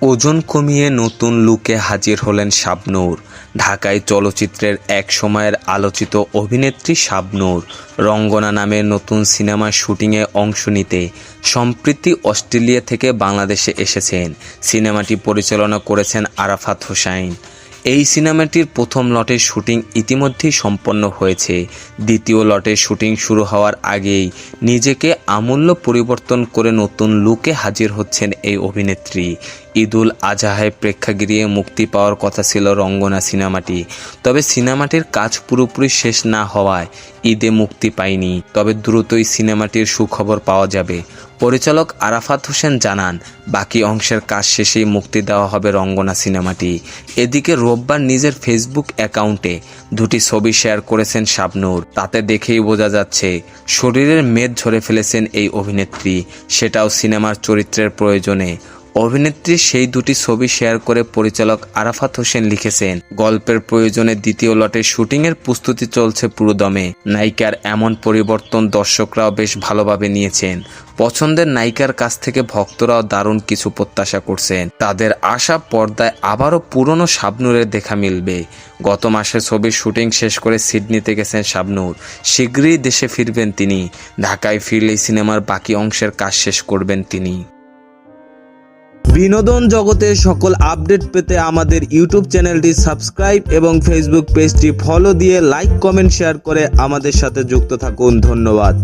ওজন কমিয়ে নতুন লুকে হাজির হলেন শাবনূর। ঢাকায় চলচ্চিত্রের এক সময়ের আলোচিত অভিনেত্রী শাবনূর রঙ্গনা নামের নতুন সিনেমার শুটিংয়ে অংশ নিতে সম্প্রতি অস্ট্রেলিয়া থেকে বাংলাদেশে এসেছেন। সিনেমাটি পরিচালনা করেছেন আরাফাত হোসাইন। এই সিনেমাটির প্রথম লটের শুটিং ইতিমধ্যেই সম্পন্ন হয়েছে। দ্বিতীয় লটের শুটিং শুরু হওয়ার আগেই নিজেকে আমূল্য পরিবর্তন করে নতুন লুকে হাজির হচ্ছেন এই অভিনেত্রী। ঈদুল আজহায় প্রেক্ষাগৃহে মুক্তি পাওয়ার কথা ছিল রঙ্গনা সিনেমাটি, তবে সিনেমাটির কাজ পুরোপুরি শেষ না হওয়ায় ঈদে মুক্তি পায়নি। তবে দ্রুতই সিনেমাটির সুখবর পাওয়া যাবে। পরিচালক আরাফাত হোসেন জানান, বাকি অংশের কাজ শেষেই মুক্তি দেওয়া হবে রঙ্গনা সিনেমাটি। এদিকে রোববার নিজের ফেসবুক অ্যাকাউন্টে দুটি ছবি শেয়ার করেছেন শাবনূর। তাতে দেখেই বোঝা যাচ্ছে শরীরের মেদ ঝরে ফেলেছেন এই অভিনেত্রী, সেটাও সিনেমার চরিত্রের প্রয়োজনে। অভিনেত্রীর সেই দুটি ছবি শেয়ার করে পরিচালক আরাফাত হোসেন লিখেছেন, গল্পের প্রয়োজনে দ্বিতীয় লটের শুটিংয়ের প্রস্তুতি চলছে পুরোদমে। নায়িকার এমন পরিবর্তন দর্শকরাও বেশ ভালোভাবে নিয়েছেন। পছন্দের নায়িকার কাছ থেকে ভক্তরাও দারুণ কিছু প্রত্যাশা করছেন। তাদের আশা পর্দায় আবারও পুরনো শাবনূরের দেখা মিলবে। গত মাসে ছবির শুটিং শেষ করে সিডনিতে গেছেন শাবনূর। শীঘ্রই দেশে ফিরবেন তিনি। ঢাকায় ফিরলেই সিনেমার বাকি অংশের কাজ শেষ করবেন তিনি। বিনোদন জগতের সকল আপডেট পেতে আমাদের ইউটিউব চ্যানেলটি সাবস্ক্রাইব এবং ফেসবুক পেজটি ফলো দিয়ে লাইক, কমেন্ট, শেয়ার করে আমাদের সাথে যুক্ত থাকুন। ধন্যবাদ।